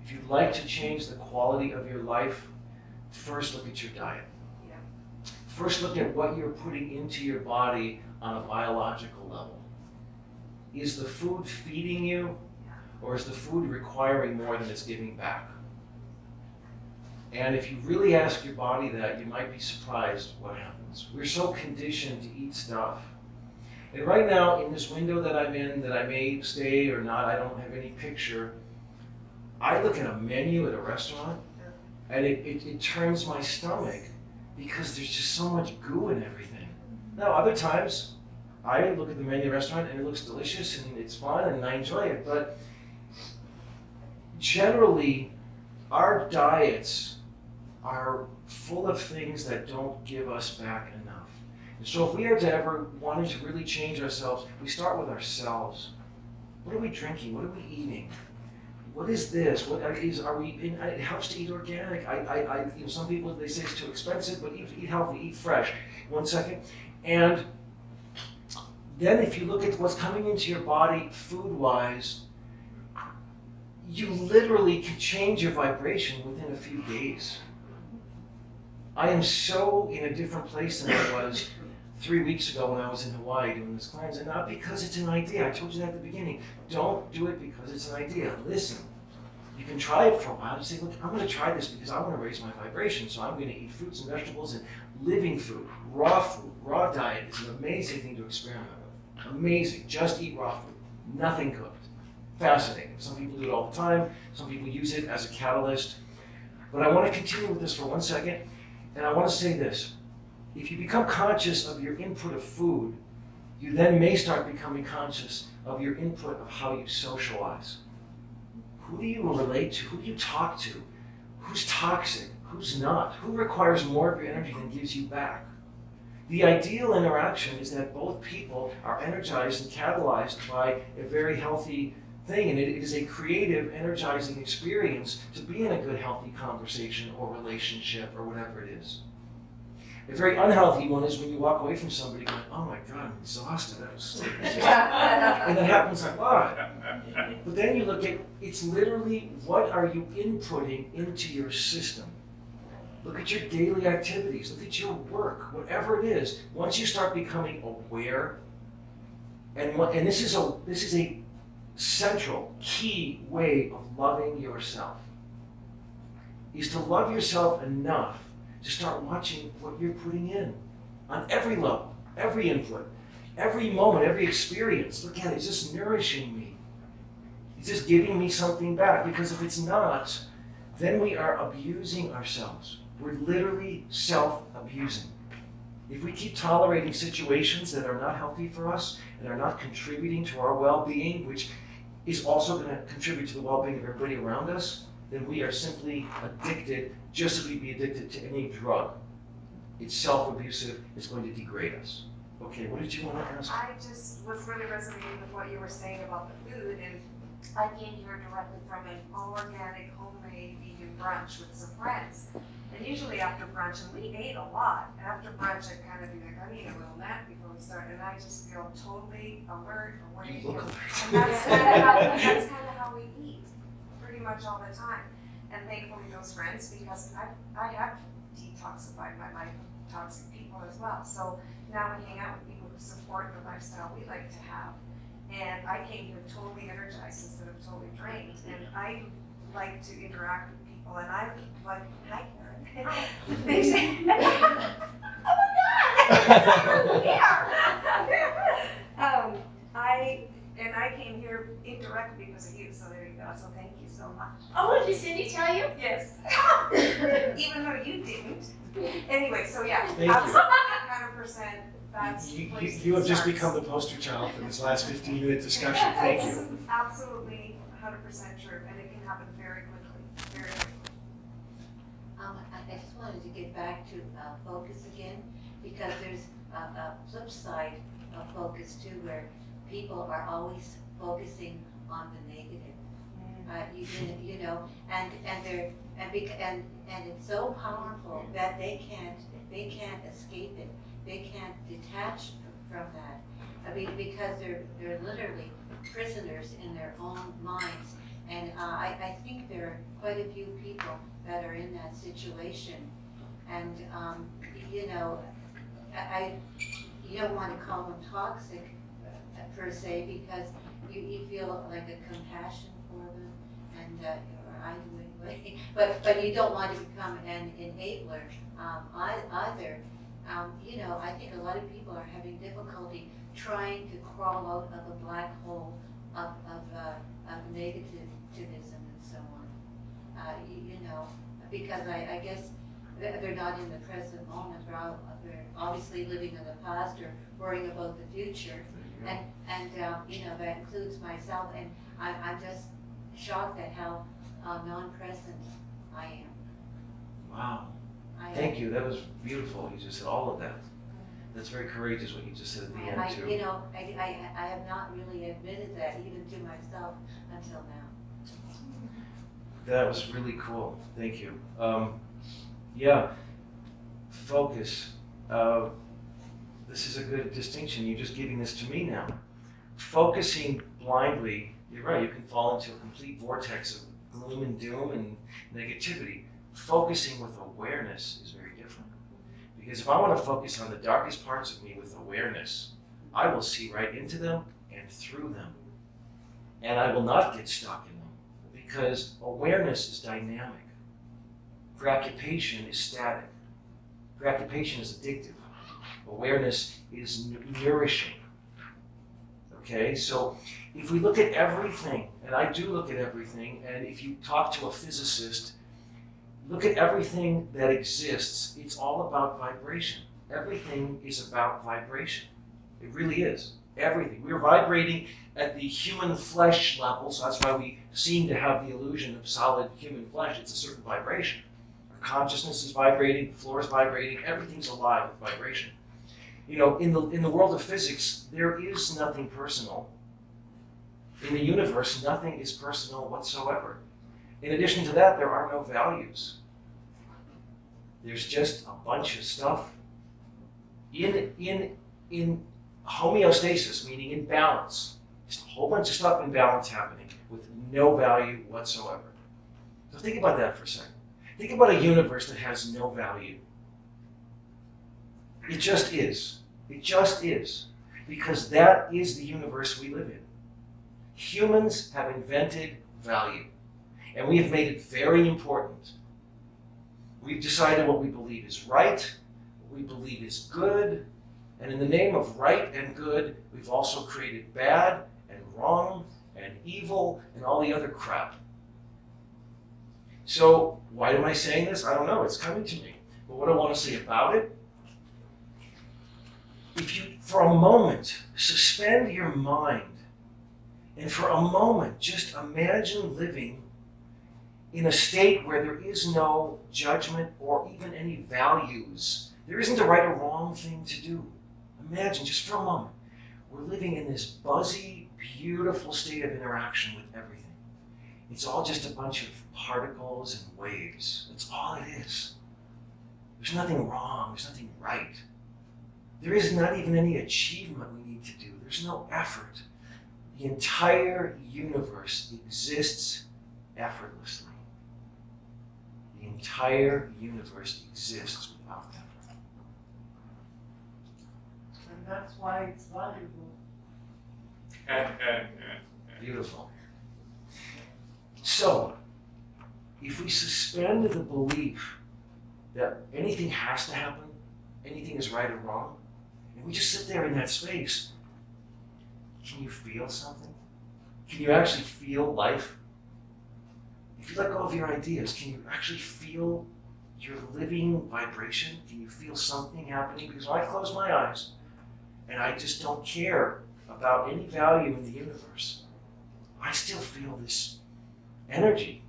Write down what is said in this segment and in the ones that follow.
If you'd like to change the quality of your life, first look at your diet. Yeah. First look at what you're putting into your body on a biological level. Is the food feeding you, or is the food requiring more than it's giving back? And if you really ask your body that, you might be surprised what happens. We're so conditioned to eat stuff. And right now, in this window that I'm in, that I may stay or not, I don't have any picture, I look at a menu at a restaurant, and it turns my stomach because there's just so much goo in everything. Now, other times, I look at the menu at the restaurant and it looks delicious and it's fun and I enjoy it, but generally, our diets are full of things that don't give us back enough. And so if we are to ever wanting to really change ourselves, we start with ourselves. What are we drinking? What are we eating? What is this? Are we? It helps to eat organic. Some people, they say it's too expensive, but eat healthy, eat fresh. 1 second. And then if you look at what's coming into your body food-wise, you literally can change your vibration within a few days. I am so in a different place than I was 3 weeks ago when I was in Hawaii doing this cleanse, and not because it's an idea. I told you that at the beginning. Don't do it because it's an idea. Listen, you can try it for a while and say, look, I'm going to try this because I want to raise my vibration, so I'm going to eat fruits and vegetables and living food, raw diet is an amazing thing to experiment with. Amazing. Just eat raw food. Nothing cooked. Fascinating. Some people do it all the time. Some people use it as a catalyst. But I want to continue with this for 1 second. And I want to say this. If you become conscious of your input of food, you then may start becoming conscious of your input of how you socialize. Who do you relate to? Who do you talk to? Who's toxic? Who's not? Who requires more of your energy than gives you back? The ideal interaction is that both people are energized and catalyzed by a very healthy thing, and it is a creative, energizing experience to be in a good, healthy conversation or relationship or whatever it is. A very unhealthy one is when you walk away from somebody going, oh my God, I'm exhausted. That was so exhausting. And that happens a lot. But then you look at, it's literally what are you inputting into your system? Look at your daily activities. Look at your work, whatever it is. Once you start becoming aware, and this is a central, key way of loving yourself, is to love yourself enough to start watching what you're putting in on every level, every input, every moment, every experience. Look at it. Is this nourishing me? Is this giving me something back? Because if it's not, then we are abusing ourselves. We're literally self-abusing. If we keep tolerating situations that are not healthy for us and are not contributing to our well-being, which is also going to contribute to the well-being of everybody around us, then we are simply addicted, just as we'd be addicted to any drug. It's self-abusive. It's going to degrade us. Okay, what did you want to ask? I just was really resonating with what you were saying about the food, and I came here directly from an all-organic, homemade vegan brunch with some friends. And usually after brunch, and we ate a lot, after brunch I'd kind of be like, I need a little nap before we start, and I just feel totally alert, awake. And that's kind of how we eat, pretty much all the time. And thankfully those friends, because I have detoxified my life of toxic people as well. So now we hang out with people who support the lifestyle we like to have. And I came here totally energized instead of totally drained. And I like to interact with people, and I like, hi Karen. They say, oh my God! I came here indirectly because of you, so there you go. So thank you so much. Oh, did Cindy tell you? Yes. Even though you didn't. Anyway, so yeah, Thank absolutely 100%. That's you have just become the poster child for this last 15-minute discussion. Thank you. Absolutely 100% true, and it can happen very quickly. Very quickly. I just wanted to get back to focus again, because there's a flip side of focus too, where people are always focusing on the negative. You know, and it's so powerful that they can't escape it. They can't detach from that. I mean, because they're literally prisoners in their own minds. And I think there are quite a few people that are in that situation. And, you know, you don't want to call them toxic per se, because you feel like a compassion for them, and or I do anyway. But you don't want to become an enabler either. You know, I think a lot of people are having difficulty trying to crawl out of a black hole of negativism and so on. You know, because I guess they're not in the present moment. They're obviously living in the past or worrying about the future. And you know, that includes myself, and I'm just shocked at how non-present I am. Wow. Thank you. That was beautiful. You just said all of that. That's very courageous what you just said at the end too. You know, I have not really admitted that even to myself until now. That was really cool. Thank you. Yeah. Focus. This is a good distinction. You're just giving this to me now. Focusing blindly, you're right, you can fall into a complete vortex of gloom and doom and negativity. Focusing with awareness is very different. Because if I want to focus on the darkest parts of me with awareness, I will see right into them and through them. And I will not get stuck in them, because awareness is dynamic. Preoccupation is static. Preoccupation is addictive. Awareness is nourishing. Okay, so if we look at everything, and I do look at everything, and if you talk to a physicist, look at everything that exists, it's all about vibration. Everything is about vibration. It really is. Everything. We're vibrating at the human flesh level, so that's why we seem to have the illusion of solid human flesh. It's a certain vibration. Our consciousness is vibrating, the floor is vibrating, everything's alive with vibration. You know, in the world of physics, there is nothing personal. In the universe, nothing is personal whatsoever. In addition to that, there are no values. There's just a bunch of stuff in homeostasis, meaning in balance. Just a whole bunch of stuff in balance happening with no value whatsoever. So think about that for a second. Think about a universe that has no value. It just is. It just is. Because that is the universe we live in. Humans have invented value. And we have made it very important. We've decided what we believe is right, what we believe is good, and in the name of right and good, we've also created bad and wrong and evil and all the other crap. So why am I saying this? I don't know. It's coming to me. But what I want to say about it, if you, for a moment, suspend your mind, and for a moment, just imagine living in a state where there is no judgment or even any values. There isn't a right or wrong thing to do. Imagine, just for a moment, we're living in this buzzy, beautiful state of interaction with everything. It's all just a bunch of particles and waves. That's all it is. There's nothing wrong. There's nothing right. There is not even any achievement we need to do. There's no effort. The entire universe exists effortlessly. The entire universe exists without effort. And that's why it's valuable. Beautiful. So, if we suspend the belief that anything has to happen, anything is right or wrong, and we just sit there in that space, can you feel something? Can you actually feel life? If you let go of your ideas, can you actually feel your living vibration? Can you feel something happening? Because when I close my eyes and I just don't care about any value in the universe, I still feel this energy.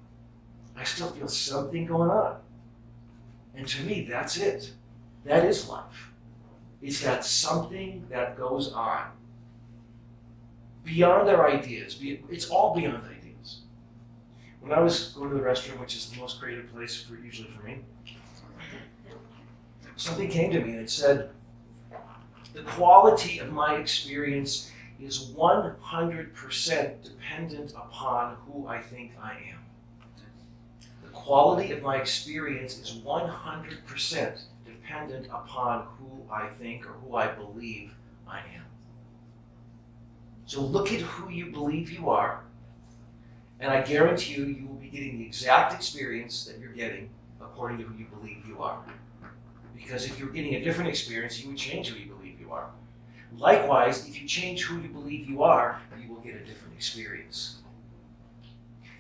I still feel something going on. And to me, that's it. That is life. It's that something that goes on. Beyond our ideas. It's all beyond ideas. When I was going to the restroom, which is the most creative place usually for me, something came to me and it said, the quality of my experience is 100% dependent upon who I think I am. The quality of my experience is 100% dependent upon who I think or who I believe I am. So look at who you believe you are, and I guarantee you, you will be getting the exact experience that you're getting according to who you believe you are. Because if you're getting a different experience, you would change who you believe you are. Likewise, if you change who you believe you are, you will get a different experience.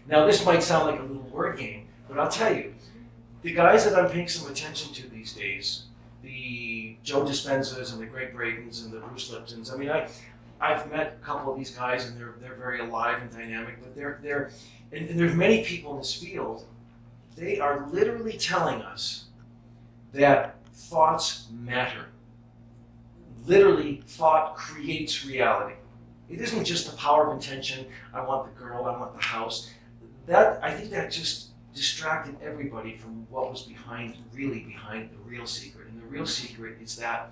Now, this might sound like a little word game, but I'll tell you, the guys that I'm paying some attention to these days, the Joe Dispenzas and the Greg Bradens and the Bruce Liptons, I mean, I've met a couple of these guys and they're very alive and dynamic, but and there's many people in this field, they are literally telling us that thoughts matter. Literally, thought creates reality. It isn't just the power of intention, I want the girl, I want the house. I think that just distracted everybody from what was really behind the real secret. And the real secret is that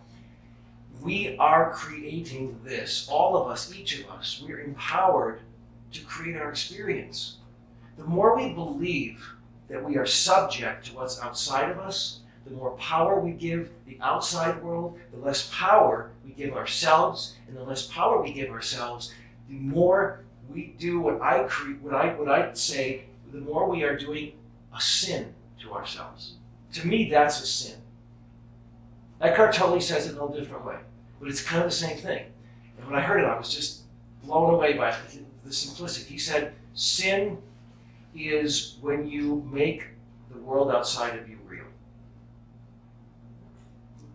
we are creating this. All of us, each of us, we're empowered to create our experience. The more we believe that we are subject to what's outside of us, the more power we give the outside world, the less power we give ourselves, and the less power we give ourselves, the more we do what I say, the more we are doing a sin to ourselves. To me, that's a sin. Eckhart Tolle says it in a little different way, but it's kind of the same thing. And when I heard it, I was just blown away by the simplicity. He said, sin is when you make the world outside of you real.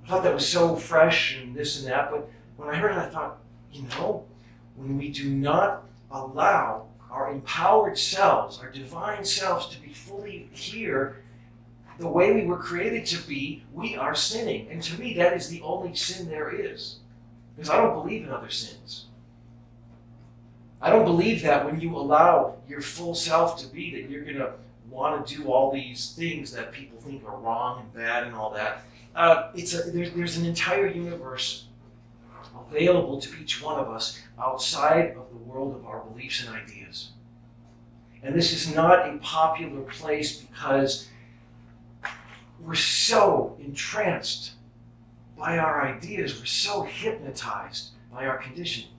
I thought that was so fresh and this and that, but when I heard it, I thought, when we do not allow our empowered selves, our divine selves to be fully here the way we were created to be, we are sinning. And to me, that is the only sin there is. Because I don't believe in other sins. I don't believe that when you allow your full self to be, that you're going to want to do all these things that people think are wrong and bad and all that. There's an entire universe available to each one of us outside of the world of our beliefs and ideas. And this is not a popular place because we're so entranced by our ideas, we're so hypnotized by our conditioning.